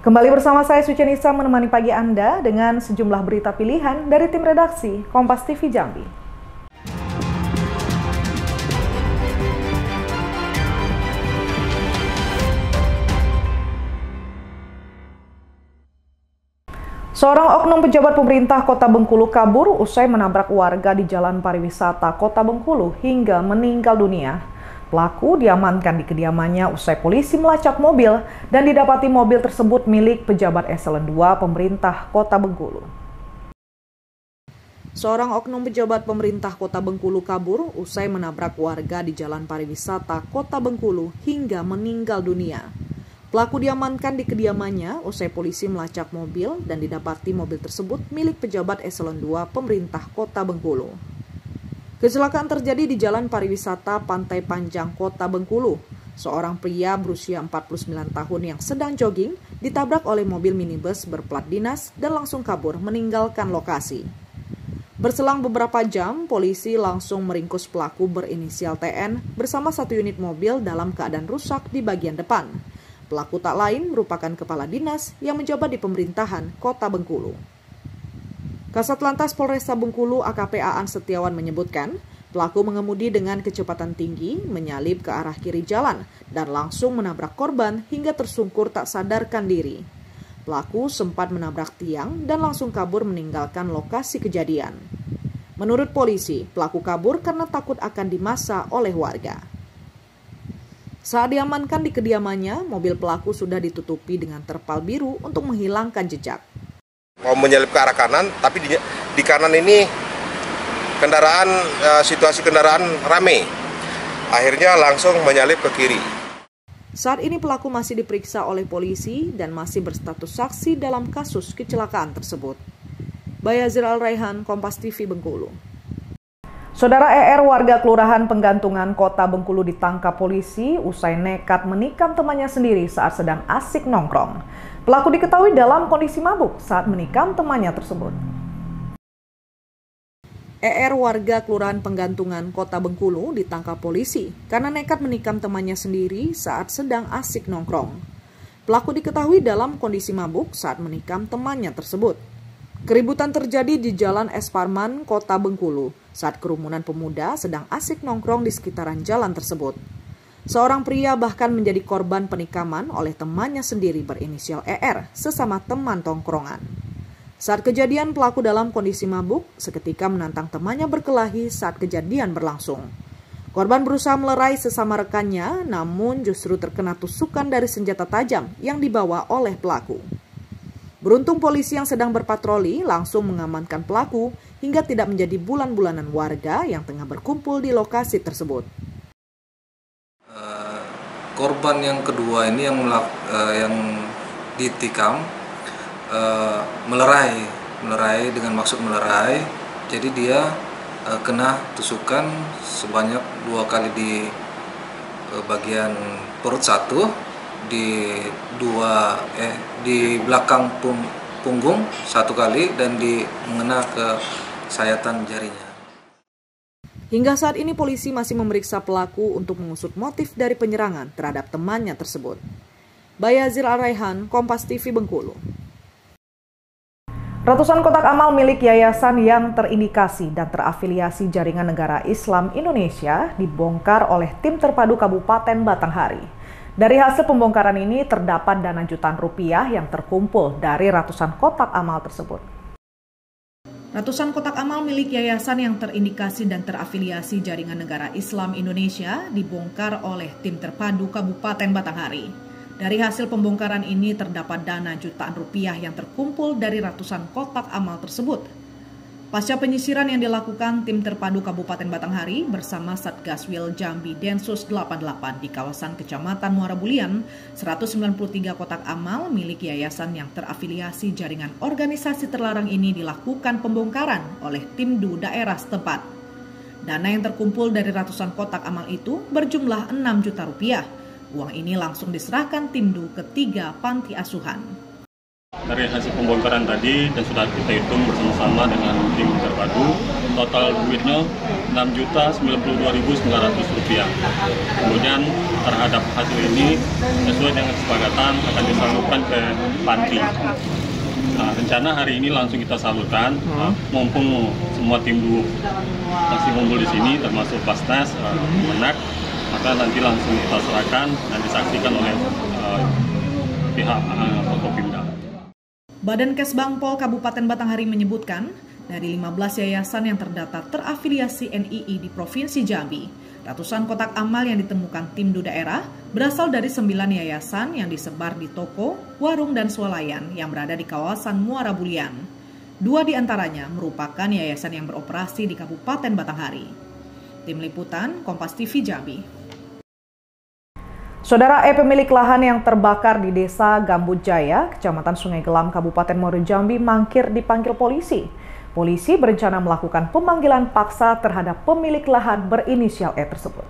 Kembali bersama saya Suci Nisa menemani pagi Anda dengan sejumlah berita pilihan dari tim redaksi Kompas TV Jambi. Seorang oknum pejabat pemerintah Kota Bengkulu kabur usai menabrak warga di Jalan Pariwisata Kota Bengkulu hingga meninggal dunia. Pelaku diamankan di kediamannya usai polisi melacak mobil dan didapati mobil tersebut milik pejabat eselon 2 pemerintah Kota Bengkulu. Seorang oknum pejabat pemerintah Kota Bengkulu kabur usai menabrak warga di Jalan Pariwisata Kota Bengkulu hingga meninggal dunia. Pelaku diamankan di kediamannya usai polisi melacak mobil dan didapati mobil tersebut milik pejabat eselon 2 pemerintah Kota Bengkulu. Kecelakaan terjadi di Jalan Pariwisata Pantai Panjang Kota Bengkulu. Seorang pria berusia 49 tahun yang sedang jogging ditabrak oleh mobil minibus berplat dinas dan langsung kabur meninggalkan lokasi. Berselang beberapa jam, polisi langsung meringkus pelaku berinisial TN bersama satu unit mobil dalam keadaan rusak di bagian depan. Pelaku tak lain merupakan kepala dinas yang menjabat di pemerintahan Kota Bengkulu. Kasat Lantas Polresta Bengkulu AKP Aan Setiawan menyebutkan, pelaku mengemudi dengan kecepatan tinggi, menyalip ke arah kiri jalan, dan langsung menabrak korban hingga tersungkur tak sadarkan diri. Pelaku sempat menabrak tiang dan langsung kabur meninggalkan lokasi kejadian. Menurut polisi, pelaku kabur karena takut akan dimasa oleh warga. Saat diamankan di kediamannya, mobil pelaku sudah ditutupi dengan terpal biru untuk menghilangkan jejak. Mau menyalip ke arah kanan, tapi di kanan ini situasi kendaraan rame. Akhirnya langsung menyalip ke kiri. Saat ini pelaku masih diperiksa oleh polisi dan masih berstatus saksi dalam kasus kecelakaan tersebut. Bayazir Al-Raihan, Kompas TV Bengkulu. Saudara ER warga Kelurahan Penggantungan Kota Bengkulu ditangkap polisi usai nekat menikam temannya sendiri saat sedang asik nongkrong. Pelaku diketahui dalam kondisi mabuk saat menikam temannya tersebut. ER warga Kelurahan Penggantungan Kota Bengkulu ditangkap polisi karena nekat menikam temannya sendiri saat sedang asik nongkrong. Pelaku diketahui dalam kondisi mabuk saat menikam temannya tersebut. Keributan terjadi di Jalan Es Parman, Kota Bengkulu, saat kerumunan pemuda sedang asik nongkrong di sekitaran jalan tersebut. Seorang pria bahkan menjadi korban penikaman oleh temannya sendiri berinisial ER, sesama teman tongkrongan. Saat kejadian, pelaku dalam kondisi mabuk, seketika menantang temannya berkelahi saat kejadian berlangsung. Korban berusaha melerai sesama rekannya, namun justru terkena tusukan dari senjata tajam yang dibawa oleh pelaku. Beruntung polisi yang sedang berpatroli langsung mengamankan pelaku hingga tidak menjadi bulan-bulanan warga yang tengah berkumpul di lokasi tersebut. Korban yang kedua ini yang ditikam melerai dengan maksud melerai, jadi dia kena tusukan sebanyak 2 kali di bagian perut satu, di belakang punggung 1 kali dan mengena ke sayatan jarinya. Hingga saat ini polisi masih memeriksa pelaku untuk mengusut motif dari penyerangan terhadap temannya tersebut. Bayazir Al-Raihan, Kompas TV Bengkulu. Ratusan kotak amal milik yayasan yang terindikasi dan terafiliasi Jaringan Negara Islam Indonesia dibongkar oleh tim terpadu Kabupaten Batanghari. Dari hasil pembongkaran ini terdapat dana jutaan rupiah yang terkumpul dari ratusan kotak amal tersebut. Ratusan kotak amal milik yayasan yang terindikasi dan terafiliasi Jaringan Negara Islam Indonesia dibongkar oleh tim terpadu Kabupaten Batanghari. Dari hasil pembongkaran ini terdapat dana jutaan rupiah yang terkumpul dari ratusan kotak amal tersebut. Pasca penyisiran yang dilakukan tim terpadu Kabupaten Batanghari bersama Satgaswil Jambi Densus 88 di kawasan Kecamatan Muara Bulian, 193 kotak amal milik yayasan yang terafiliasi jaringan organisasi terlarang ini dilakukan pembongkaran oleh tim DU daerah setempat. Dana yang terkumpul dari ratusan kotak amal itu berjumlah 6 juta rupiah. Uang ini langsung diserahkan tim DU ke 3 panti asuhan. Dari hasil pembongkaran tadi dan sudah kita hitung bersama-sama dengan tim terpadu Padu, total duitnya Rp6.092.900. Kemudian terhadap hasil ini sesuai dengan kesepakatan akan disalurkan ke panti. Rencana hari ini langsung kita salurkan, mumpung semua tim dulu masih ngumpul di sini, termasuk Basnas, Menak, maka nanti langsung kita serahkan dan disaksikan oleh pihak Forkopimda. Badan Kesbangpol Kabupaten Batanghari menyebutkan, dari 15 yayasan yang terdaftar terafiliasi NII di Provinsi Jambi, ratusan kotak amal yang ditemukan tim daerah berasal dari 9 yayasan yang disebar di toko, warung, dan swalayan yang berada di kawasan Muara Bulian. 2 diantaranya merupakan yayasan yang beroperasi di Kabupaten Batanghari. Tim Liputan, Kompas TV Jambi. Saudara pemilik lahan yang terbakar di Desa Gambut Jaya, Kecamatan Sungai Gelam, Kabupaten Muaro Jambi mangkir dipanggil polisi. Polisi berencana melakukan pemanggilan paksa terhadap pemilik lahan berinisial E tersebut.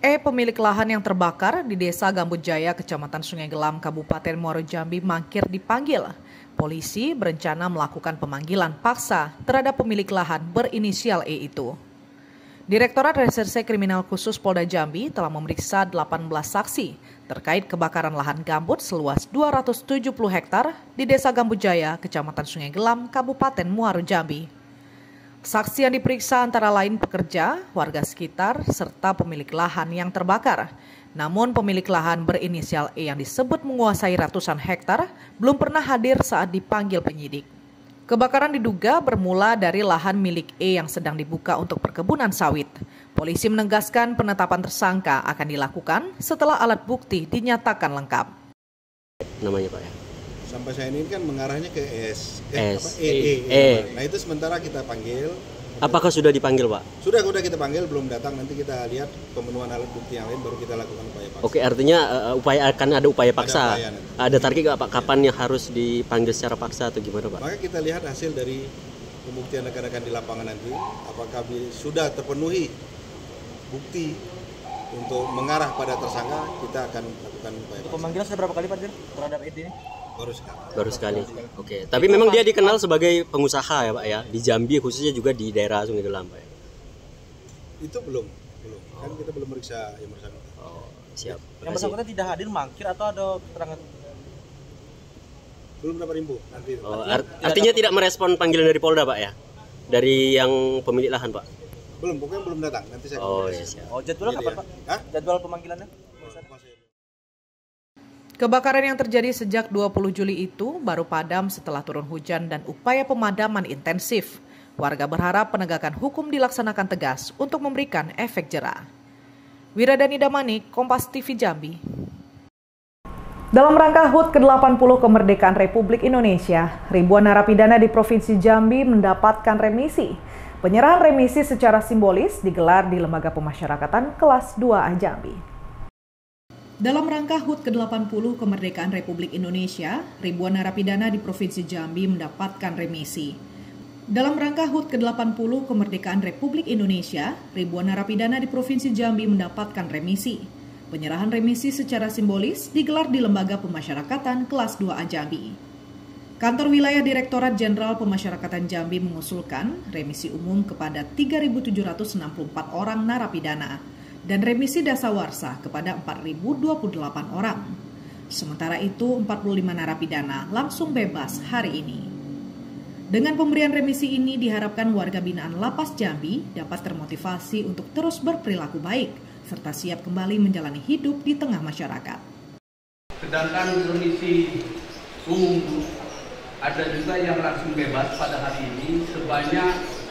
Pemilik lahan yang terbakar di Desa Gambut Jaya, Kecamatan Sungai Gelam, Kabupaten Muaro Jambi mangkir dipanggil. Polisi berencana melakukan pemanggilan paksa terhadap pemilik lahan berinisial E itu. Direktorat Reserse Kriminal Khusus Polda Jambi telah memeriksa 18 saksi terkait kebakaran lahan gambut seluas 270 hektar di Desa Gambut Jaya, Kecamatan Sungai Gelam, Kabupaten Muaro Jambi. Saksi yang diperiksa antara lain pekerja, warga sekitar, serta pemilik lahan yang terbakar. Namun pemilik lahan berinisial E yang disebut menguasai ratusan hektar belum pernah hadir saat dipanggil penyidik. Kebakaran diduga bermula dari lahan milik E yang sedang dibuka untuk perkebunan sawit. Polisi menegaskan penetapan tersangka akan dilakukan setelah alat bukti dinyatakan lengkap. Namanya Pak ya? Sampai saya ini kan mengarahnya ke S. Nah itu sementara kita panggil. Apakah sudah dipanggil Pak? Sudah kita panggil, belum datang. Nanti kita lihat pemenuhan alat bukti yang lain baru kita lakukan upaya paksa. Oke, artinya akan ada upaya paksa. Ada target nggak Pak? Kapan yang harus dipanggil secara paksa atau gimana Pak? Maka kita lihat hasil dari pembuktian rekan-rekan di lapangan nanti, apakah sudah terpenuhi bukti untuk mengarah pada tersangka, kita akan lakukan upaya paksa. Pemanggilan sudah berapa kali Pak terhadap Edi ini? Baru sekali. Oke. Tapi memang dia dikenal sebagai pengusaha ya Pak ya, di Jambi khususnya juga di daerah Sungai Gelam Pak ya? Itu belum. Kan kita belum meriksa yang bersangkutan. Oh, siap. Yang bersangkutan tidak hadir mangkir atau ada keterangan? Belum dapat info. Nanti. Artinya tidak merespon panggilan dari Polda Pak ya? Dari yang pemilik lahan Pak? Pokoknya belum datang. Nanti saya siap. Jadwalnya kapan Pak? Jadwal pemanggilannya? Kebakaran yang terjadi sejak 20 Juli itu baru padam setelah turun hujan dan upaya pemadaman intensif. Warga berharap penegakan hukum dilaksanakan tegas untuk memberikan efek jera. Wiradani Damanik, Kompas TV Jambi. Dalam rangka HUT ke-80 kemerdekaan Republik Indonesia, ribuan narapidana di Provinsi Jambi mendapatkan remisi. Penyerahan remisi secara simbolis digelar di Lembaga Pemasyarakatan Kelas 2A Jambi. Dalam rangka HUT ke-80 kemerdekaan Republik Indonesia, ribuan narapidana di Provinsi Jambi mendapatkan remisi. Dalam rangka HUT ke-80 kemerdekaan Republik Indonesia, ribuan narapidana di Provinsi Jambi mendapatkan remisi. Penyerahan remisi secara simbolis digelar di Lembaga Pemasyarakatan Kelas 2A Jambi. Kantor Wilayah Direktorat Jenderal Pemasyarakatan Jambi mengusulkan remisi umum kepada 3.764 orang narapidana dan remisi dasawarsa kepada 4.028 orang. Sementara itu, 45 narapidana langsung bebas hari ini. Dengan pemberian remisi ini diharapkan warga binaan Lapas Jambi dapat termotivasi untuk terus berperilaku baik, serta siap kembali menjalani hidup di tengah masyarakat. Sedangkan remisi umum ada juga yang langsung bebas pada hari ini sebanyak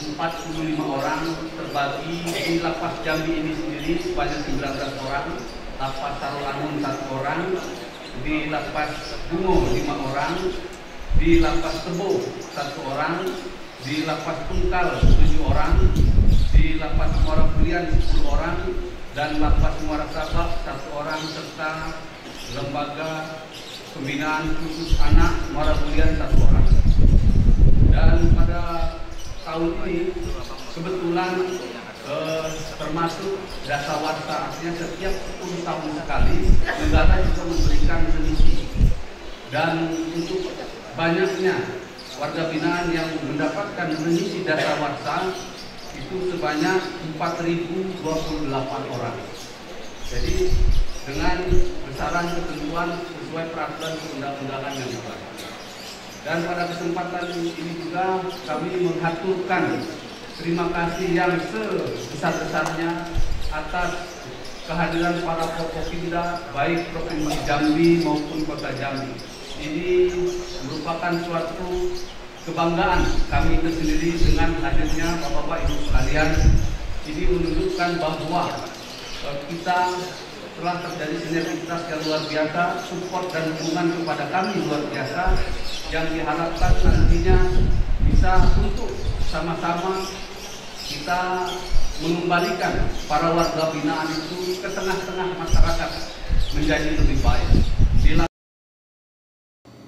45 orang terbagi di Lapas Jambi ini sendiri sebanyak 19 orang, Lapas Tarulangun 1 orang, di Lapas Bungo 5 orang, di Lapas Tebo 1 orang, di Lapas Tungkal 7 orang, di Lapas Muara Bulian 10 orang, dan Lapas Muara Sabak 1 orang, serta Lembaga Pembinaan Khusus Anak Muara Bulian 1 orang. Dan pada tahun ini kebetulan termasuk dasawarsa, artinya setiap 10 tahun sekali negara juga memberikan remisi. Dan untuk banyaknya warga binaan yang mendapatkan remisi dasawarsa itu sebanyak 4.028 orang. Jadi dengan besaran ketentuan sesuai peraturan undang-undangan yang berlaku. Dan pada kesempatan ini juga kami menghaturkan terima kasih yang sebesar-besarnya atas kehadiran para Forkopimda baik Provinsi Jambi maupun Kota Jambi. Ini merupakan suatu kebanggaan kami tersendiri dengan hadirnya Bapak-Bapak Ibu sekalian. Ini menunjukkan bahwa kita telah terjadi sinergitas yang luar biasa, support dan dukungan kepada kami luar biasa, yang diharapkan nantinya bisa untuk sama-sama kita mengembalikan para warga binaan itu ke tengah-tengah masyarakat menjadi lebih baik.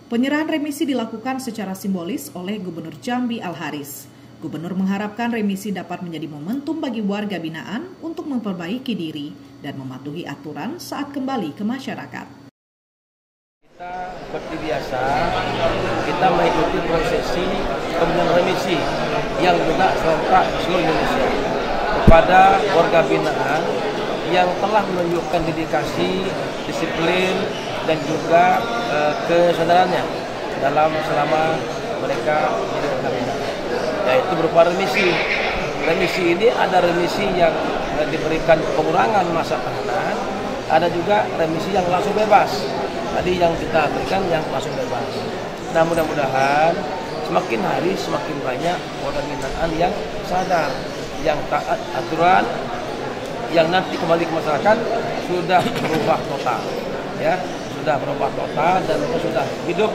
Penyerahan remisi dilakukan secara simbolis oleh Gubernur Jambi Al-Haris. Gubernur mengharapkan remisi dapat menjadi momentum bagi warga binaan untuk memperbaiki diri dan mematuhi aturan saat kembali ke masyarakat. Kita seperti biasa, kita mengikuti prosesi pemberian remisi yang juga serentak seluruh Indonesia kepada warga binaan yang telah menunjukkan dedikasi, disiplin, dan juga kesadarannya selama mereka menjadi warga binaan, yaitu berupa remisi. Remisi ini ada remisi yang diberikan pengurangan masa tahanan, ada juga remisi yang langsung bebas. Tadi yang kita berikan yang langsung bebas. Nah, mudah-mudahan semakin hari semakin banyak warga binaan yang sadar, yang taat aturan, yang nanti kembali ke masyarakat sudah berubah total, ya, sudah berubah total dan mereka sudah hidup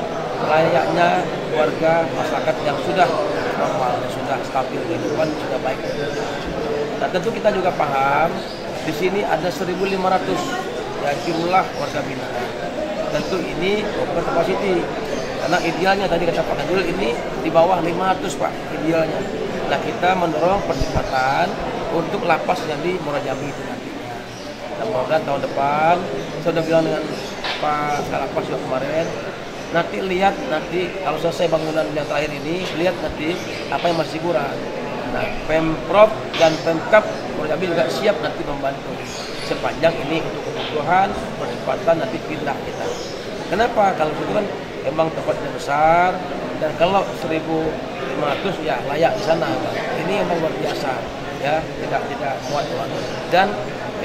layaknya warga masyarakat yang sudah normal, sudah stabil kehidupan, sudah baik. Nah, tentu kita juga paham di sini ada 1.500 ya jumlah warga binaan. Tentu ini over capacity karena idealnya tadi kata Pak Kadul ini di bawah 500 Pak idealnya. Nah, kita mendorong percepatan untuk lapas yang di Muara Jambi itu nantinya. Nah, mudah-mudahan tahun depan saya sudah bilang dengan Pak Kalapas juga kemarin, nanti lihat nanti kalau selesai bangunan yang terakhir ini, lihat nanti apa yang masih kurang. Nah, Pemprov dan Pemkap Muara Jambi juga siap nanti membantu sepanjang ini untuk kebutuhan percepatan nanti pindah kita. Kenapa? Kalau itu kan emang tempatnya besar dan kalau 1.500 ya layak di sana. Ini emang luar biasa, ya tidak muat. Dan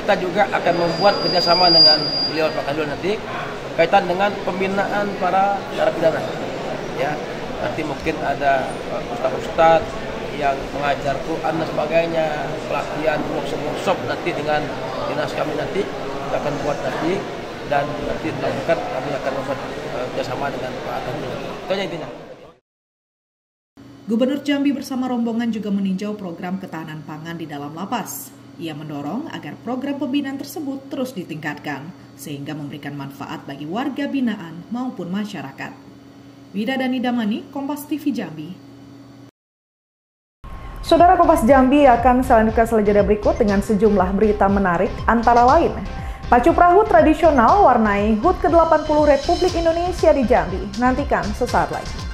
kita juga akan membuat kerjasama dengan beliau Pak Kadul nanti kaitan dengan pembinaan para narapidana. Ya, nanti mungkin ada ustaz-ustaz yang mengajar Quran dan sebagainya, pelatihan workshop nanti dengan dinas kami nanti kita akan buat nanti dan nanti dilakukan kami akan membuat kerjasama dengan Pak Kadul. Itu aja intinya. Gubernur Jambi bersama rombongan juga meninjau program ketahanan pangan di dalam lapas. Ia mendorong agar program pembinaan tersebut terus ditingkatkan, sehingga memberikan manfaat bagi warga binaan maupun masyarakat. Widadani Damani, Kompas TV Jambi. Saudara Kompas Jambi akan selanjutnya setelah jeda berikut dengan sejumlah berita menarik, antara lain pacu perahu tradisional warnai HUT ke-80 Republik Indonesia di Jambi. Nantikan sesaat lagi.